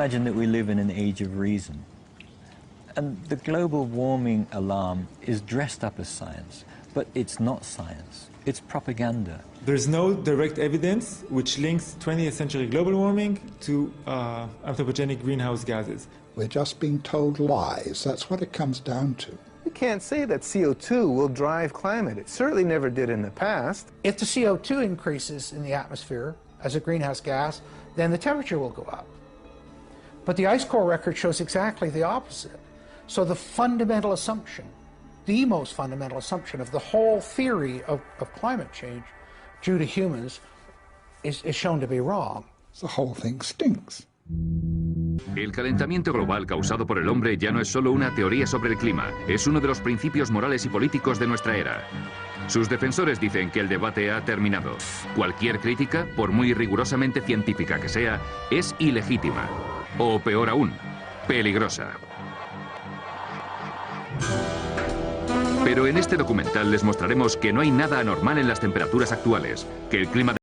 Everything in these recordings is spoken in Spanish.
imagine that we live in an age of reason. And the global warming alarm is dressed up as science, but it's not science. It's propaganda. There's no direct evidence which links 20th century global warming to anthropogenic greenhouse gases. We're just being told lies. That's what it comes down to. You can't say that CO2 will drive climate. It certainly never did in the past. If the CO2 increases in the atmosphere as a greenhouse gas, then the temperature will go up. But the ice core record shows exactly the opposite. So the fundamental assumption, the most fundamental assumption of the whole theory of climate change due to humans is shown to be wrong. The whole thing stinks. El calentamiento global causado por el hombre ya no es solo una teoría sobre el clima, es uno de los principios morales y políticos de nuestra era. Sus defensores dicen que el debate ha terminado. Cualquier crítica, por muy rigurosamente científica que sea, es ilegítima. O peor aún, peligrosa. Pero en este documental les mostraremos que no hay nada anormal en las temperaturas actuales, que el clima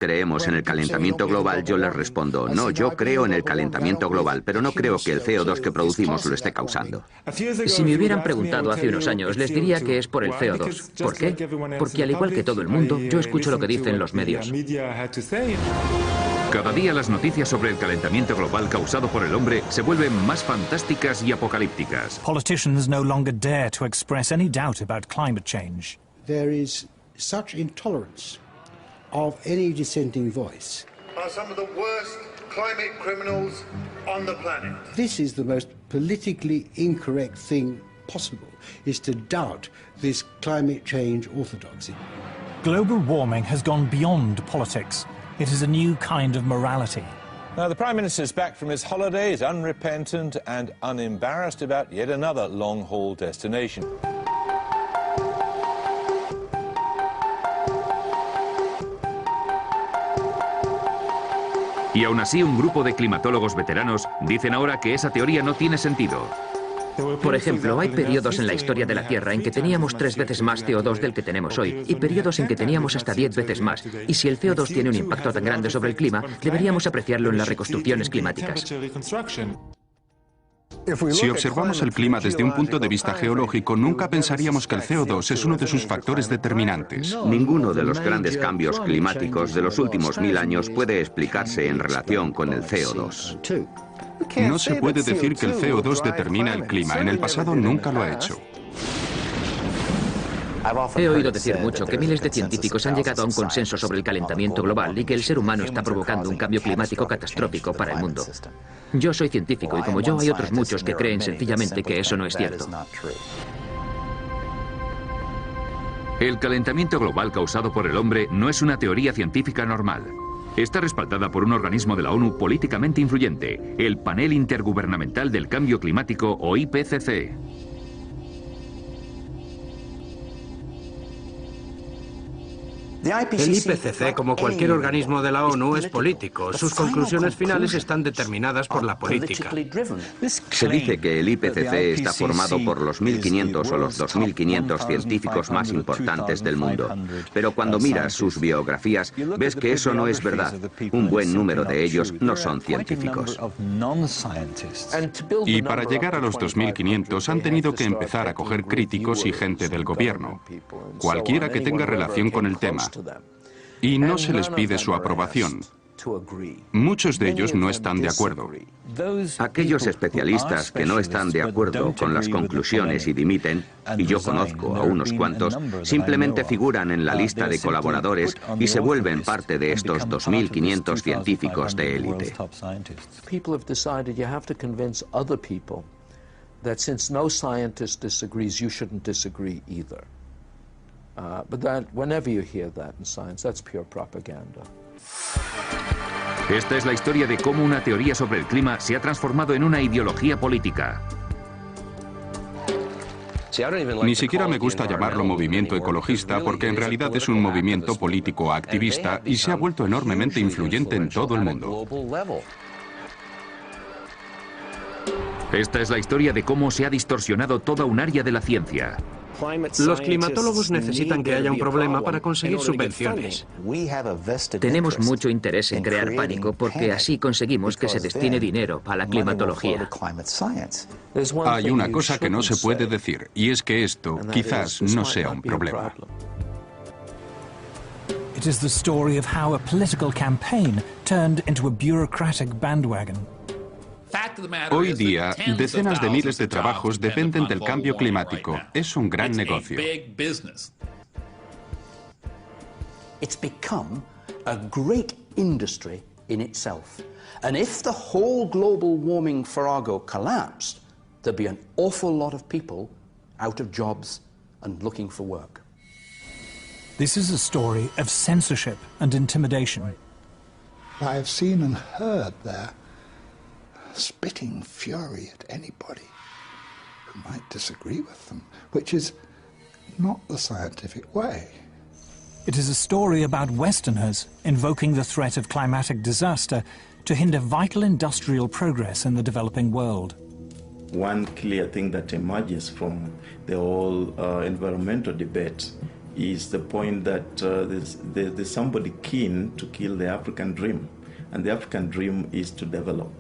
¿Creemos en el calentamiento global? Yo les respondo, no, yo creo en el calentamiento global, pero no creo que el CO2 que producimos lo esté causando. Si me hubieran preguntado hace unos años, les diría que es por el CO2. ¿Por qué? Porque al igual que todo el mundo, yo escucho lo que dicen los medios. Cada día las noticias sobre el calentamiento global causado por el hombre se vuelven más fantásticas y apocalípticas. Politicians no longer dare to express any doubt about climate change. There is such intolerance of any dissenting voice. Are some of the worst climate criminals on the planet. This is the most politically incorrect thing possible, is to doubt this climate change orthodoxy. Global warming has gone beyond politics. It is a new kind of morality. Now, the Prime Minister's back from his holidays, unrepentant and unembarrassed about yet another long-haul destination. Y aún así, un grupo de climatólogos veteranos dicen ahora que esa teoría no tiene sentido. Por ejemplo, hay periodos en la historia de la Tierra en que teníamos 3 veces más CO2 del que tenemos hoy, y periodos en que teníamos hasta 10 veces más. Y si el CO2 tiene un impacto tan grande sobre el clima, deberíamos apreciarlo en las reconstrucciones climáticas. Si observamos el clima desde un punto de vista geológico, nunca pensaríamos que el CO2 es uno de sus factores determinantes. Ninguno de los grandes cambios climáticos de los últimos 1000 años puede explicarse en relación con el CO2. No se puede decir que el CO2 determina el clima. En el pasado nunca lo ha hecho. He oído decir mucho que miles de científicos han llegado a un consenso sobre el calentamiento global y que el ser humano está provocando un cambio climático catastrófico para el mundo. Yo soy científico y como yo hay otros muchos que creen sencillamente que eso no es cierto. El calentamiento global causado por el hombre no es una teoría científica normal. Está respaldada por un organismo de la ONU políticamente influyente, el Panel Intergubernamental del Cambio Climático o IPCC. El IPCC, como cualquier organismo de la ONU, es político. Sus conclusiones finales están determinadas por la política. Se dice que el IPCC está formado por los 1.500 o los 2.500 científicos más importantes del mundo. Pero cuando miras sus biografías, ves que eso no es verdad. Un buen número de ellos no son científicos. Y para llegar a los 2.500 han tenido que empezar a coger críticos y gente del gobierno. Cualquiera que tenga relación con el tema. Y no se les pide su aprobación. Muchos de ellos no están de acuerdo. Aquellos especialistas que no están de acuerdo con las conclusiones y dimiten, y yo conozco a unos cuantos, simplemente figuran en la lista de colaboradores y se vuelven parte de estos 2.500 científicos de élite. that since no scientist disagrees, you shouldn't disagree either. But that, whenever you hear that in science, that's pure propaganda. Esta es la historia de cómo una teoría sobre el clima se ha transformado en una ideología política. Ni siquiera me gusta llamarlo movimiento ecologista porque en realidad es un movimiento político activista y se ha vuelto enormemente influyente en todo el mundo. Esta es la historia de cómo se ha distorsionado toda un área de la ciencia. Los climatólogos necesitan que haya un problema para conseguir subvenciones. Tenemos mucho interés en crear pánico porque así conseguimos que se destine dinero a la climatología. Hay una cosa que no se puede decir, y es que esto quizás no sea un problema. It is the story of how a political campaign turned into a bureaucratic bandwagon. Hoy día, decenas de miles de trabajos dependen del cambio climático. Es un gran negocio. It's become a great industry in itself. And if the whole global warming farrago collapsed, there'd be an awful lot of people out of jobs and looking for work. This is a story of censorship and intimidation. I have seen and heard there spitting fury at anybody who might disagree with them, which is not the scientific way. It is a story about Westerners invoking the threat of climatic disaster to hinder vital industrial progress in the developing world. One clear thing that emerges from the whole environmental debate is the point that there's somebody keen to kill the African dream, and the African dream is to develop.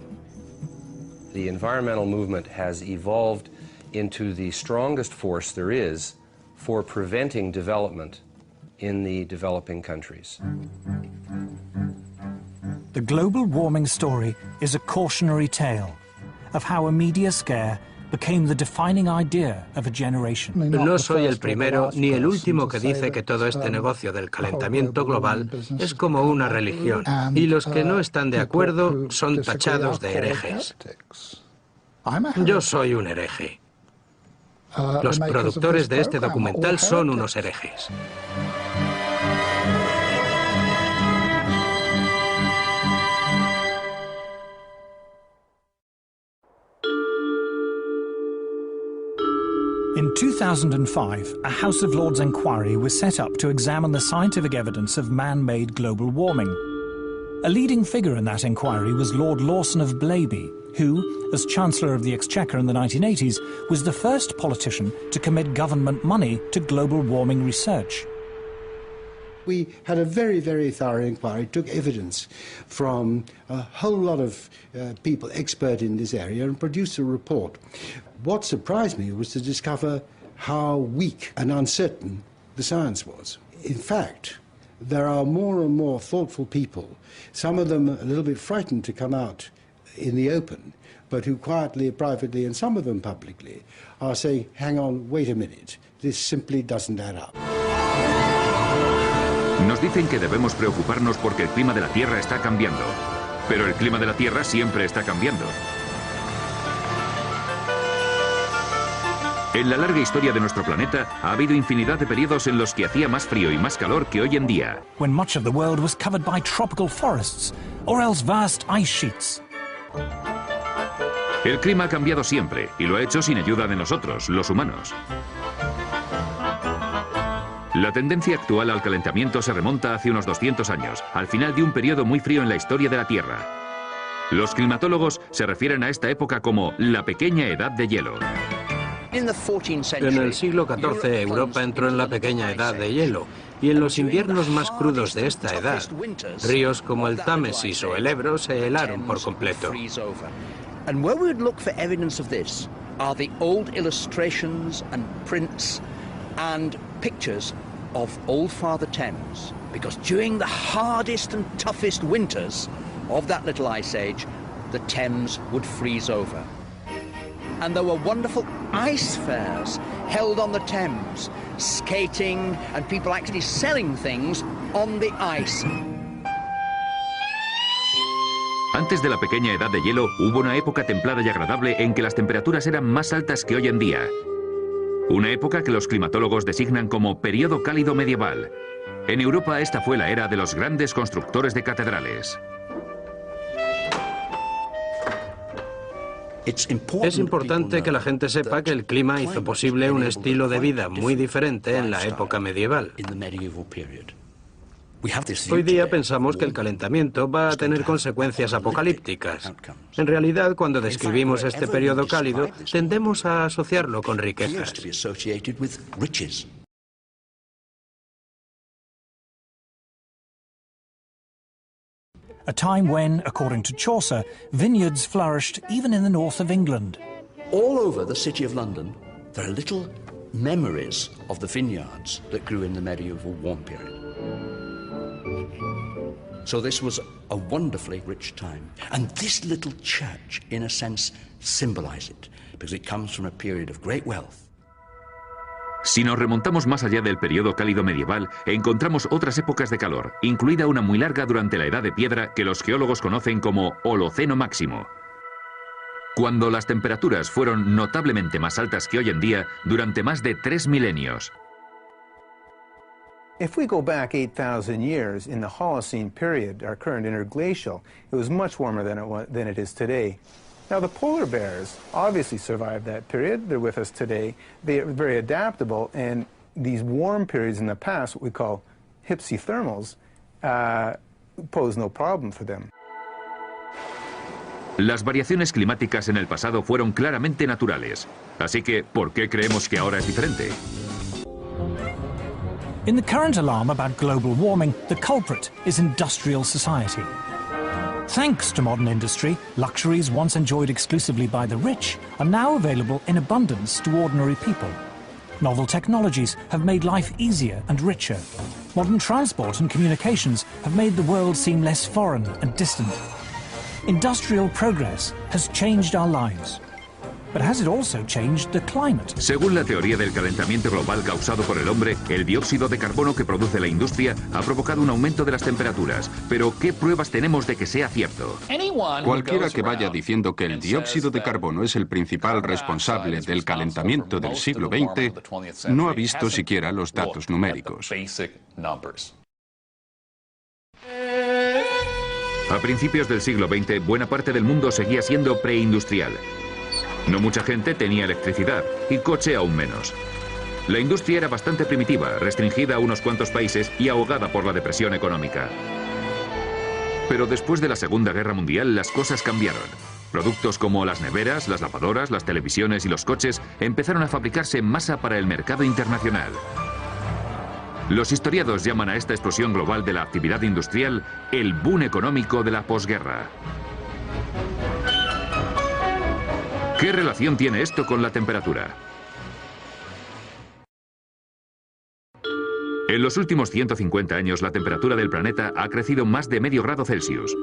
The environmental movement has evolved into the strongest force there is for preventing development in the developing countries. The global warming story is a cautionary tale of how a media scare became the defining idea of a generation. No soy el primero ni el último que dice que todo este negocio del calentamiento global es como una religión y los que no están de acuerdo son tachados de herejes. Yo soy un hereje. Los productores de este documental son unos herejes. In 2005, a House of Lords inquiry was set up to examine the scientific evidence of man-made global warming. A leading figure in that inquiry was Lord Lawson of Blaby, who, as Chancellor of the Exchequer in the 1980s, was the first politician to commit government money to global warming research. We had a very, very thorough inquiry, took evidence from a whole lot of people expert in this area and produced a report. What surprised me was to discover how weak and uncertain the science was. In fact, there are more and more thoughtful people, some of them a little bit frightened to come out in the open, but who quietly, privately, and some of them publicly, are saying, hang on, wait a minute, this simply doesn't add up. Nos dicen que debemos preocuparnos porque el clima de la Tierra está cambiando. Pero el clima de la Tierra siempre está cambiando. En la larga historia de nuestro planeta ha habido infinidad de periodos en los que hacía más frío y más calor que hoy en día. When much of the world was covered by tropical forests, or else vast ice sheets. El clima ha cambiado siempre, y lo ha hecho sin ayuda de nosotros, los humanos. La tendencia actual al calentamiento se remonta hace unos 200 años, al final de un periodo muy frío en la historia de la Tierra. Los climatólogos se refieren a esta época como la pequeña edad de hielo. En el siglo XIV, Europa entró en la pequeña edad de hielo, y en los inviernos más crudos de esta edad, ríos como el Támesis o el Ebro se helaron por completo. And where we would look for evidence of this are the old illustrations and prints and pictures of Old Father Thames, because during the hardest and toughest winters of that little ice age, the Thames would freeze over. And there were wonderful ice fairs held on the Thames, skating and people actually selling things on the ice. Antes de la pequeña edad de hielo, hubo una época templada y agradable en que las temperaturas eran más altas que hoy en día. Una época que los climatólogos designan como periodo cálido medieval. En Europa esta fue la era de los grandes constructores de catedrales. Es importante que la gente sepa que el clima hizo posible un estilo de vida muy diferente en la época medieval. Hoy día pensamos que el calentamiento va a tener consecuencias apocalípticas. En realidad, cuando describimos este periodo cálido, tendemos a asociarlo con riquezas. A time when, according to Chaucer, vineyards flourished even in the north of England. All over the city of London, there are little memories of the vineyards that grew in the medieval warm period. So this was a wonderfully rich time. And this little church, in a sense, symbolizes it, because it comes from a period of great wealth. Si nos remontamos más allá del periodo cálido medieval, encontramos otras épocas de calor, incluida una muy larga durante la Edad de Piedra que los geólogos conocen como Holoceno máximo, cuando las temperaturas fueron notablemente más altas que hoy en día durante más de 3 milenios. If we go back 8,000 years in the Holocene period, our current interglacial, it was much warmer than it is today. Now, the polar bears obviously survived that period. They're with us today. They're very adaptable, and these warm periods in the past, what we call hypsithermals, pose no problem for them. Las variaciones climáticas en el pasado fueron claramente naturales. Así que, ¿por qué creemos que ahora es diferente? In the current alarm about global warming, the culprit is industrial society. Thanks to modern industry, luxuries once enjoyed exclusively by the rich are now available in abundance to ordinary people. Novel technologies have made life easier and richer. Modern transport and communications have made the world seem less foreign and distant. Industrial progress has changed our lives. But has it also changed the climate? Según la teoría del calentamiento global causado por el hombre, el dióxido de carbono que produce la industria ha provocado un aumento de las temperaturas. Pero, ¿qué pruebas tenemos de que sea cierto? Cualquiera que vaya diciendo que el dióxido de carbono es el principal responsable del calentamiento del siglo XX no ha visto siquiera los datos numéricos. A principios del siglo XX, buena parte del mundo seguía siendo preindustrial. No mucha gente tenía electricidad, y coche aún menos. La industria era bastante primitiva, restringida a unos cuantos países y ahogada por la depresión económica. Pero después de la Segunda Guerra Mundial, las cosas cambiaron. Productos como las neveras, las lavadoras, las televisiones y los coches empezaron a fabricarse en masa para el mercado internacional. Los historiadores llaman a esta explosión global de la actividad industrial el boom económico de la posguerra. ¿Qué relación tiene esto con la temperatura? En los últimos 150 años, la temperatura del planeta ha crecido más de medio grado Celsius.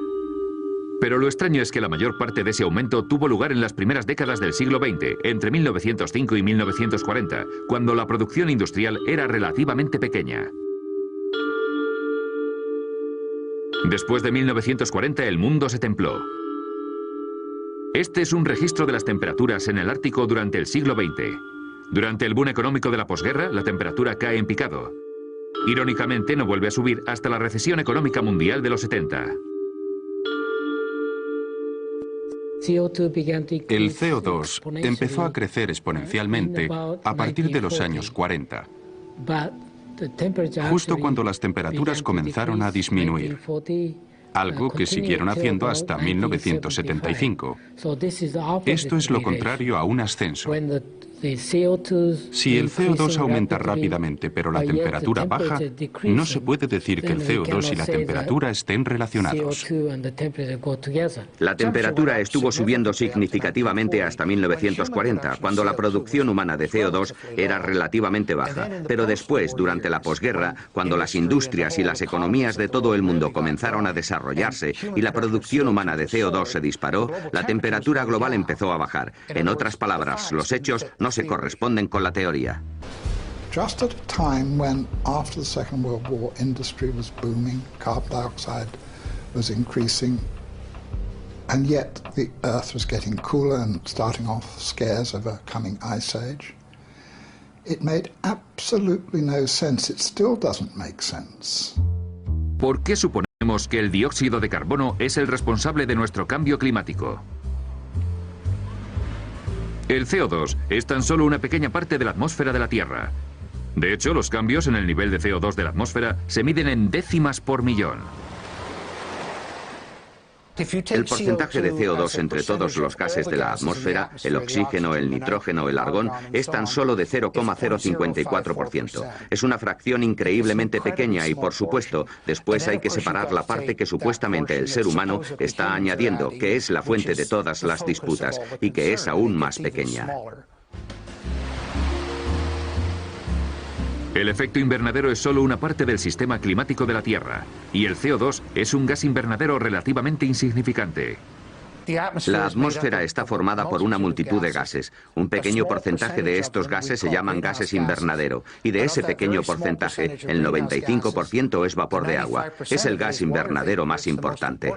Pero lo extraño es que la mayor parte de ese aumento tuvo lugar en las primeras décadas del siglo XX, entre 1905 y 1940, cuando la producción industrial era relativamente pequeña. Después de 1940, el mundo se templó. Este es un registro de las temperaturas en el Ártico durante el siglo XX. Durante el boom económico de la posguerra, la temperatura cae en picado. Irónicamente, no vuelve a subir hasta la recesión económica mundial de los 70. El CO2 empezó a crecer exponencialmente a partir de los años 40, justo cuando las temperaturas comenzaron a disminuir, algo que siguieron haciendo hasta 1975. Esto es lo contrario a un ascenso. Si el CO2 aumenta rápidamente pero la temperatura baja, no se puede decir que el CO2 y la temperatura estén relacionados. La temperatura estuvo subiendo significativamente hasta 1940, cuando la producción humana de CO2 era relativamente baja. Pero después, durante la posguerra, cuando las industrias y las economías de todo el mundo comenzaron a desarrollarse y la producción humana de CO2 se disparó, la temperatura global empezó a bajar. En otras palabras, los hechos no se corresponden con la teoría. Just at a time when, after the Second World War, industry was booming, carbon dioxide was increasing, And yet the Earth was getting cooler and starting off scares of a coming ice age. It made absolutely no sense. It still doesn't make sense. ¿Por qué suponemos que el dióxido de carbono es el responsable de nuestro cambio climático? El CO2 es tan solo una pequeña parte de la atmósfera de la Tierra. De hecho, los cambios en el nivel de CO2 de la atmósfera se miden en décimas por millón. El porcentaje de CO2 entre todos los gases de la atmósfera, el oxígeno, el nitrógeno, el argón, es tan solo de 0,054%. Es una fracción increíblemente pequeña y, por supuesto, después hay que separar la parte que supuestamente el ser humano está añadiendo, que es la fuente de todas las disputas y que es aún más pequeña. El efecto invernadero es solo una parte del sistema climático de la Tierra, y el CO2 es un gas invernadero relativamente insignificante. La atmósfera está formada por una multitud de gases. Un pequeño porcentaje de estos gases se llaman gases invernadero, y de ese pequeño porcentaje, el 95% es vapor de agua. Es el gas invernadero más importante.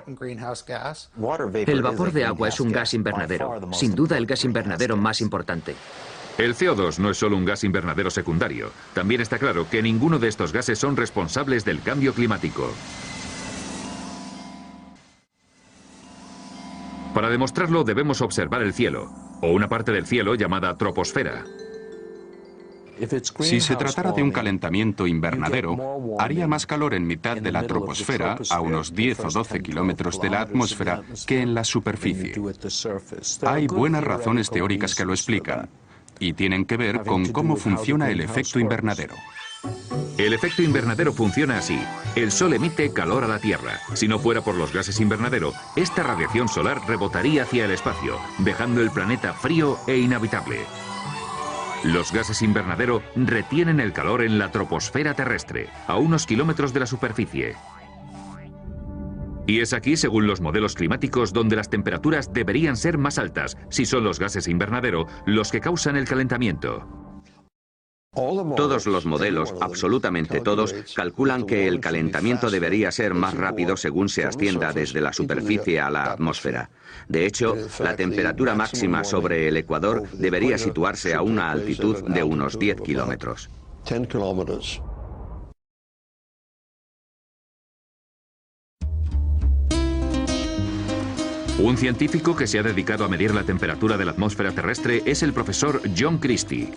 El vapor de agua es un gas invernadero, sin duda el gas invernadero más importante. El CO2 no es solo un gas invernadero secundario. También está claro que ninguno de estos gases son responsables del cambio climático. Para demostrarlo debemos observar el cielo, o una parte del cielo llamada troposfera. Si se tratara de un calentamiento invernadero, haría más calor en mitad de la troposfera, a unos 10 o 12 kilómetros de la atmósfera, que en la superficie. Hay buenas razones teóricas que lo explican, y tienen que ver con cómo funciona el efecto invernadero. El efecto invernadero funciona así. El Sol emite calor a la Tierra. Si no fuera por los gases invernadero, esta radiación solar rebotaría hacia el espacio, dejando el planeta frío e inhabitable. Los gases invernadero retienen el calor en la troposfera terrestre, a unos kilómetros de la superficie. Y es aquí, según los modelos climáticos, donde las temperaturas deberían ser más altas, si son los gases invernadero los que causan el calentamiento. Todos los modelos, absolutamente todos, calculan que el calentamiento debería ser más rápido según se ascienda desde la superficie a la atmósfera. De hecho, la temperatura máxima sobre el ecuador debería situarse a una altitud de unos 10 kilómetros. Un científico que se ha dedicado a medir la temperatura de la atmósfera terrestre es el profesor John Christie.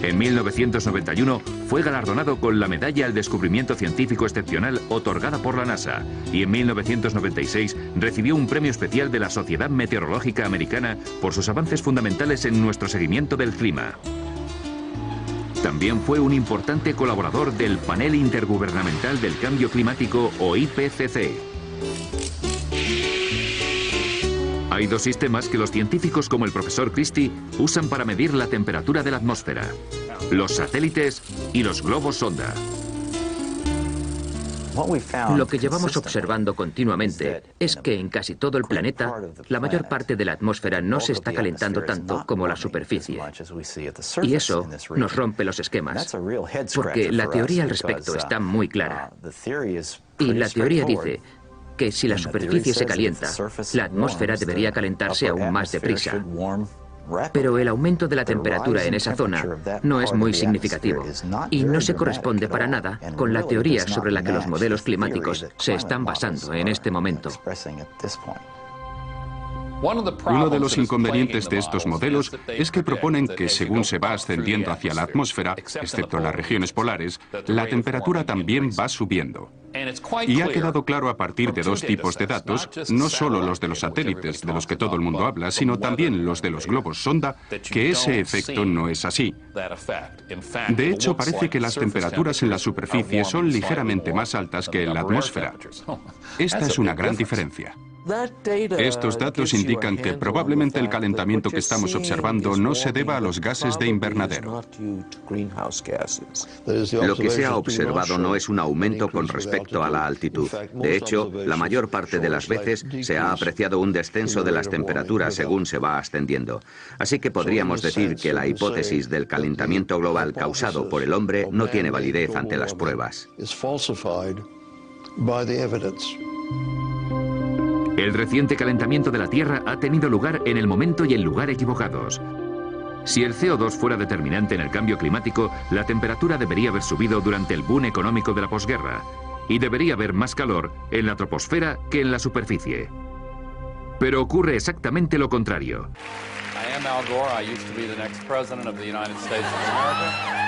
En 1991 fue galardonado con la Medalla al Descubrimiento Científico Excepcional otorgada por la NASA, y en 1996 recibió un premio especial de la Sociedad Meteorológica Americana por sus avances fundamentales en nuestro seguimiento del clima. También fue un importante colaborador del Panel Intergubernamental del Cambio Climático, o IPCC. Hay dos sistemas que los científicos como el profesor Christie usan para medir la temperatura de la atmósfera: los satélites y los globos sonda. Lo que llevamos observando continuamente es que en casi todo el planeta, la mayor parte de la atmósfera no se está calentando tanto como la superficie. Y eso nos rompe los esquemas, porque la teoría al respecto está muy clara. Y la teoría dice que si la superficie se calienta, la atmósfera debería calentarse aún más deprisa. Pero el aumento de la temperatura en esa zona no es muy significativo y no se corresponde para nada con la teoría sobre la que los modelos climáticos se están basando en este momento. Uno de los inconvenientes de estos modelos es que proponen que según se va ascendiendo hacia la atmósfera, excepto en las regiones polares, la temperatura también va subiendo. Y ha quedado claro a partir de dos tipos de datos, no solo los de los satélites de los que todo el mundo habla, sino también los de los globos sonda, que ese efecto no es así. De hecho, parece que las temperaturas en la superficie son ligeramente más altas que en la atmósfera. Esta es una gran diferencia. Estos datos indican que probablemente el calentamiento que estamos observando no se deba a los gases de invernadero. Lo que se ha observado no es un aumento con respecto a la altitud. De hecho, la mayor parte de las veces se ha apreciado un descenso de las temperaturas según se va ascendiendo. Así que podríamos decir que la hipótesis del calentamiento global causado por el hombre no tiene validez ante las pruebas. El reciente calentamiento de la Tierra ha tenido lugar en el momento y el lugar equivocados. Si el CO2 fuera determinante en el cambio climático, la temperatura debería haber subido durante el boom económico de la posguerra, y debería haber más calor en la troposfera que en la superficie. Pero ocurre exactamente lo contrario. I am Al Gore. I used to be the next president of the United States of America.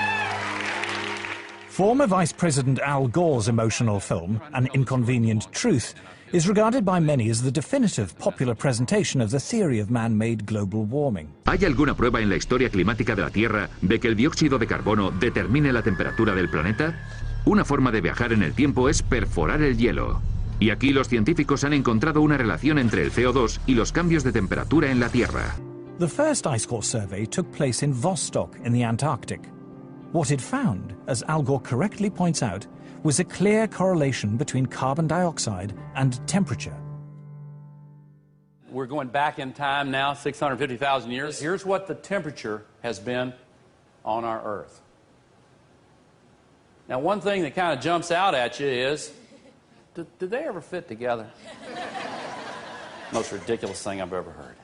Former Vice President Al Gore's emotional film, An Inconvenient Truth, is regarded by many as the definitive popular presentation of the theory of man-made global warming. ¿Hay alguna prueba en la historia climática de la Tierra de que el dióxido de carbono determine la temperatura del planeta? Una forma de viajar en el tiempo es perforar el hielo. Y aquí los científicos han encontrado una relación entre el CO2 y los cambios de temperatura en la Tierra. The first ice core survey took place in Vostok in the Antarctic. What it found, as Al Gore correctly points out, was a clear correlation between carbon dioxide and temperature. We're going back in time now, 650,000 years. Here's what the temperature has been on our Earth. Now, one thing that kind of jumps out at you is, did they ever fit together? Most ridiculous thing I've ever heard.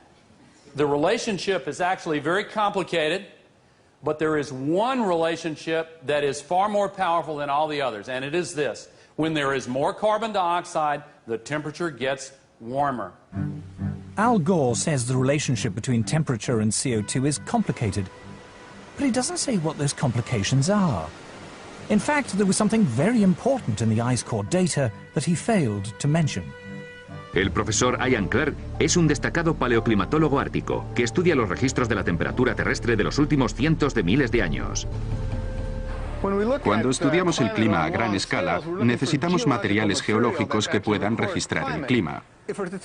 The relationship is actually very complicated, but there is one relationship that is far more powerful than all the others, and it is this. When there is more carbon dioxide, the temperature gets warmer. Al Gore says the relationship between temperature and CO2 is complicated, but he doesn't say what those complications are. In fact, there was something very important in the ice core data that he failed to mention. El profesor Ian Clark es un destacado paleoclimatólogo ártico que estudia los registros de la temperatura terrestre de los últimos cientos de miles de años. Cuando estudiamos el clima a gran escala, necesitamos materiales geológicos que puedan registrar el clima.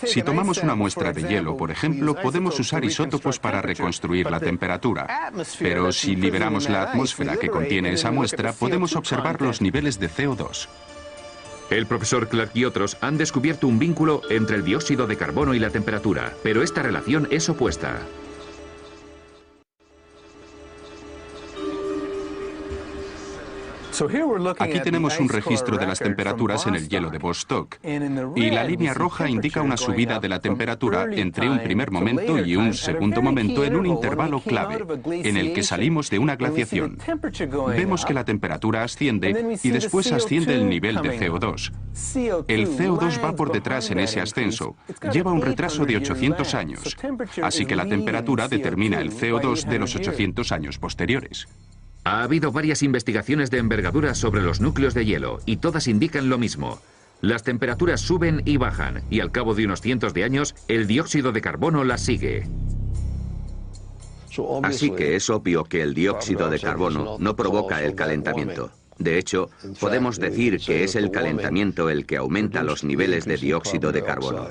Si tomamos una muestra de hielo, por ejemplo, podemos usar isótopos para reconstruir la temperatura. Pero si liberamos la atmósfera que contiene esa muestra, podemos observar los niveles de CO2. El profesor Clark y otros han descubierto un vínculo entre el dióxido de carbono y la temperatura, pero esta relación es opuesta. Aquí tenemos un registro de las temperaturas en el hielo de Vostok, y la línea roja indica una subida de la temperatura entre un primer momento y un segundo momento en un intervalo clave, en el que salimos de una glaciación. Vemos que la temperatura asciende y después asciende el nivel de CO2. El CO2 va por detrás en ese ascenso, lleva un retraso de 800 años, así que la temperatura determina el CO2 de los 800 años posteriores. Ha habido varias investigaciones de envergadura sobre los núcleos de hielo y todas indican lo mismo. Las temperaturas suben y bajan y al cabo de unos cientos de años el dióxido de carbono las sigue. Así que es obvio que el dióxido de carbono no provoca el calentamiento. De hecho, podemos decir que es el calentamiento el que aumenta los niveles de dióxido de carbono.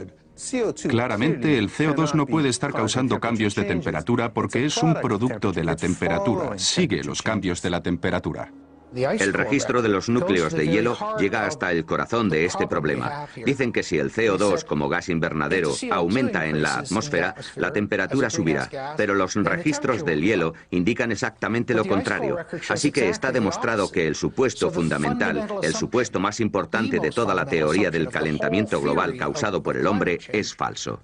Claramente, el CO2 no puede estar causando cambios de temperatura porque es un producto de la temperatura, sigue los cambios de la temperatura. El registro de los núcleos de hielo llega hasta el corazón de este problema. Dicen que si el CO2 como gas invernadero aumenta en la atmósfera, la temperatura subirá, pero los registros del hielo indican exactamente lo contrario. Así que está demostrado que el supuesto fundamental, el supuesto más importante de toda la teoría del calentamiento global causado por el hombre, es falso.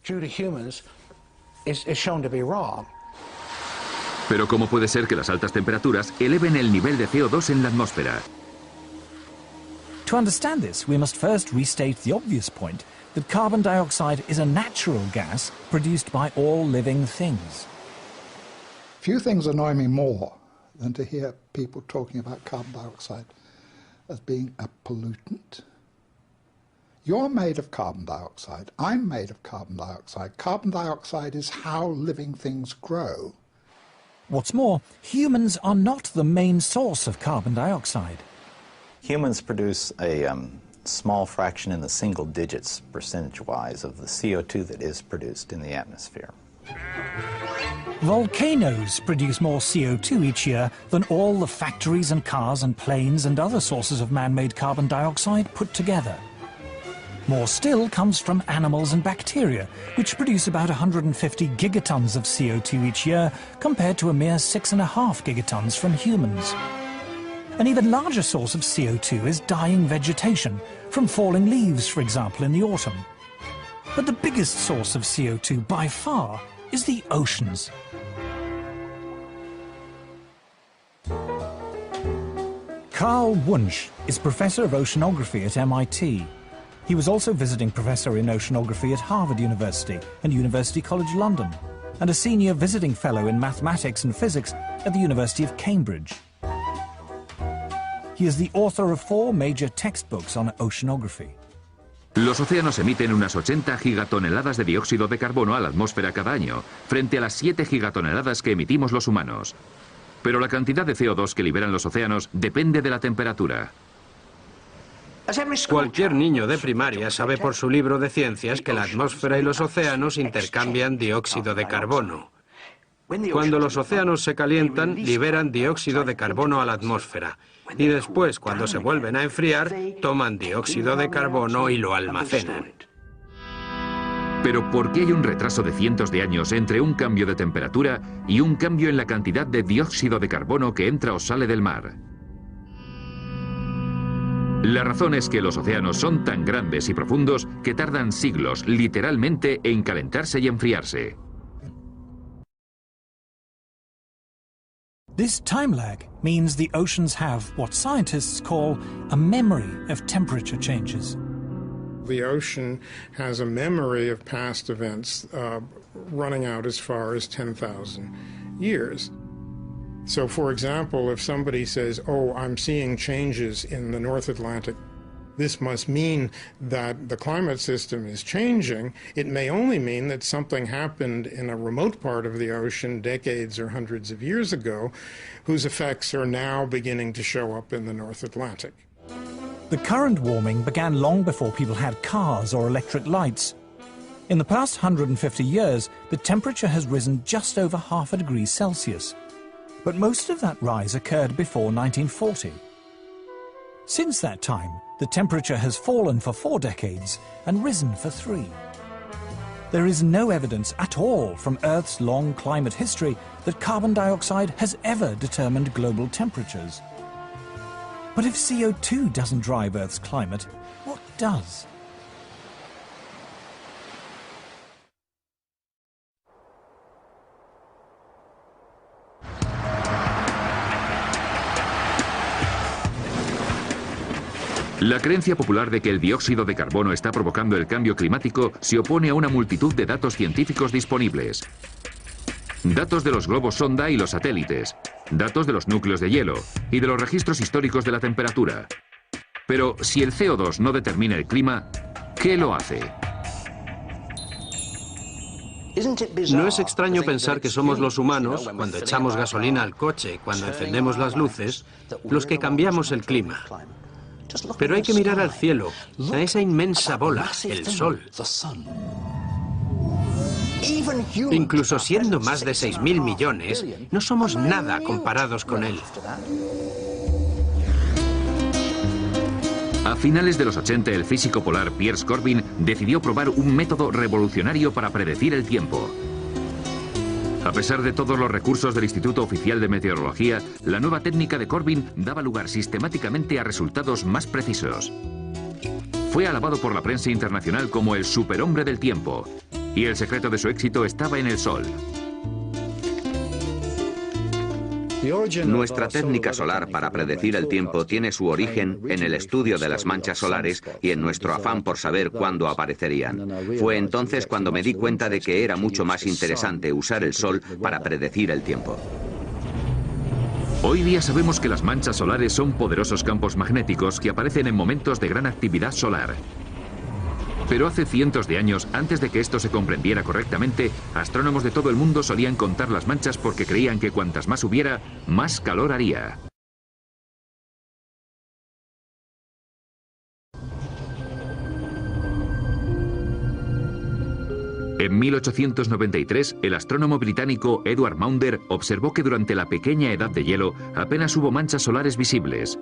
Pero ¿cómo puede ser que las altas temperaturas eleven el nivel de CO2 en la atmósfera? To understand this, we must first restate the obvious point that carbon dioxide is a natural gas produced by all living things. Few things annoy me more than to hear people talking about carbon dioxide as being a pollutant. You're made of carbon dioxide. I'm made of carbon dioxide. Carbon dioxide is how living things grow. What's more, humans are not the main source of carbon dioxide. Humans produce a small fraction in the single digits percentage-wise of the CO2 that is produced in the atmosphere. Volcanoes produce more CO2 each year than all the factories and cars and planes and other sources of man-made carbon dioxide put together. More still comes from animals and bacteria, which produce about 150 gigatons of CO2 each year, compared to a mere 6.5 gigatons from humans. An even larger source of CO2 is dying vegetation, from falling leaves, for example, in the autumn. But the biggest source of CO2 by far is the oceans. Carl Wunsch is Professor of Oceanography at MIT. He was also visiting Professor in Oceanography at Harvard University and University College London, and a Senior Visiting Fellow in Mathematics and Physics at the University of Cambridge. He is the author of 4 major textbooks on oceanography. Los océanos emiten unas 80 gigatoneladas de dióxido de carbono a la atmósfera cada año, frente a las 7 gigatoneladas que emitimos los humanos. Pero la cantidad de CO2 que liberan los océanos depende de la temperatura. Cualquier niño de primaria sabe por su libro de ciencias que la atmósfera y los océanos intercambian dióxido de carbono. Cuando los océanos se calientan, liberan dióxido de carbono a la atmósfera. Y después, cuando se vuelven a enfriar, toman dióxido de carbono y lo almacenan. Pero ¿por qué hay un retraso de cientos de años entre un cambio de temperatura y un cambio en la cantidad de dióxido de carbono que entra o sale del mar? La razón es que los océanos son tan grandes y profundos que tardan siglos, literalmente, en calentarse y enfriarse. This time lag means the oceans have what scientists call a memory of temperature changes. The ocean has a memory of past events running out as far as 10,000 years. So, for example, if somebody says, oh, I'm seeing changes in the North Atlantic, this must mean that the climate system is changing. It may only mean that something happened in a remote part of the ocean decades or hundreds of years ago, whose effects are now beginning to show up in the North Atlantic. The current warming began long before people had cars or electric lights. In the past 150 years, the temperature has risen just over ½ degree Celsius. But most of that rise occurred before 1940. Since that time, the temperature has fallen for 4 decades and risen for 3. There is no evidence at all from Earth's long climate history that carbon dioxide has ever determined global temperatures. But if CO2 doesn't drive Earth's climate, what does? La creencia popular de que el dióxido de carbono está provocando el cambio climático se opone a una multitud de datos científicos disponibles. Datos de los globos sonda y los satélites, datos de los núcleos de hielo y de los registros históricos de la temperatura. Pero si el CO2 no determina el clima, ¿qué lo hace? ¿No es extraño pensar que somos los humanos, cuando echamos gasolina al coche, cuando encendemos las luces, los que cambiamos el clima? Pero hay que mirar al cielo, a esa inmensa bola, el Sol. Incluso siendo más de 6.000 millones, no somos nada comparados con él. A finales de los 80, el físico polar Piers Corbin decidió probar un método revolucionario para predecir el tiempo. A pesar de todos los recursos del Instituto Oficial de Meteorología, la nueva técnica de Corbin daba lugar sistemáticamente a resultados más precisos. Fue alabado por la prensa internacional como el superhombre del tiempo, y el secreto de su éxito estaba en el Sol. Nuestra técnica solar para predecir el tiempo tiene su origen en el estudio de las manchas solares y en nuestro afán por saber cuándo aparecerían. Fue entonces cuando me di cuenta de que era mucho más interesante usar el Sol para predecir el tiempo. Hoy día sabemos que las manchas solares son poderosos campos magnéticos que aparecen en momentos de gran actividad solar. Pero hace cientos de años, antes de que esto se comprendiera correctamente, astrónomos de todo el mundo solían contar las manchas porque creían que cuantas más hubiera, más calor haría. En 1893, el astrónomo británico Edward Maunder observó que durante la pequeña edad de hielo apenas hubo manchas solares visibles.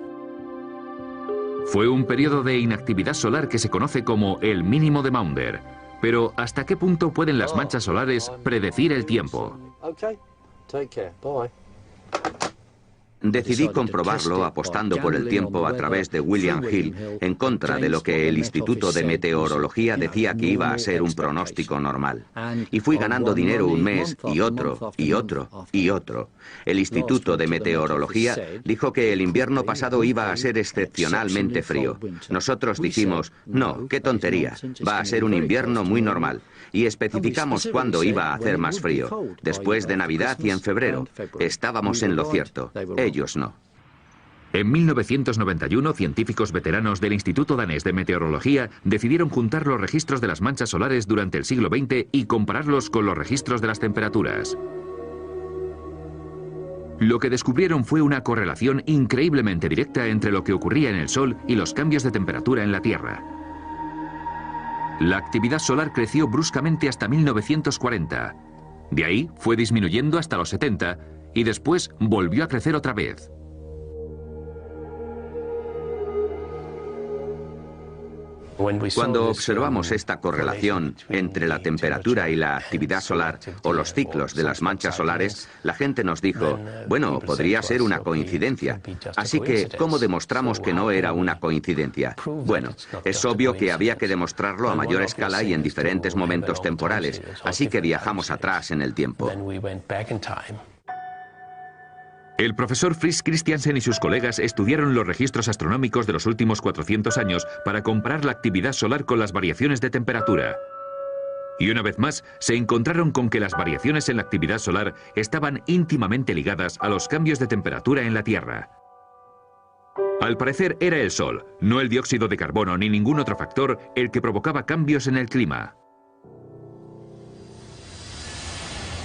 Fue un periodo de inactividad solar que se conoce como el mínimo de Maunder. Pero ¿hasta qué punto pueden las manchas solares predecir el tiempo? Decidí comprobarlo apostando por el tiempo a través de William Hill en contra de lo que el Instituto de Meteorología decía que iba a ser un pronóstico normal. Y fui ganando dinero un mes y otro y otro y otro. El Instituto de Meteorología dijo que el invierno pasado iba a ser excepcionalmente frío. Nosotros dijimos, no, qué tontería, va a ser un invierno muy normal. Y especificamos cuándo iba a hacer más frío, después de Navidad y en febrero. Estábamos en lo cierto, ellos no. En 1991, científicos veteranos del Instituto Danés de Meteorología decidieron juntar los registros de las manchas solares durante el siglo XX y compararlos con los registros de las temperaturas. Lo que descubrieron fue una correlación increíblemente directa entre lo que ocurría en el Sol y los cambios de temperatura en la Tierra. La actividad solar creció bruscamente hasta 1940. De ahí fue disminuyendo hasta los 70 y después volvió a crecer otra vez. Cuando observamos esta correlación entre la temperatura y la actividad solar o los ciclos de las manchas solares, la gente nos dijo, bueno, podría ser una coincidencia. Así que, ¿cómo demostramos que no era una coincidencia? Bueno, es obvio que había que demostrarlo a mayor escala y en diferentes momentos temporales, así que viajamos atrás en el tiempo. El profesor Fritz Christiansen y sus colegas estudiaron los registros astronómicos de los últimos 400 años para comparar la actividad solar con las variaciones de temperatura. Y una vez más, se encontraron con que las variaciones en la actividad solar estaban íntimamente ligadas a los cambios de temperatura en la Tierra. Al parecer era el Sol, no el dióxido de carbono ni ningún otro factor, el que provocaba cambios en el clima.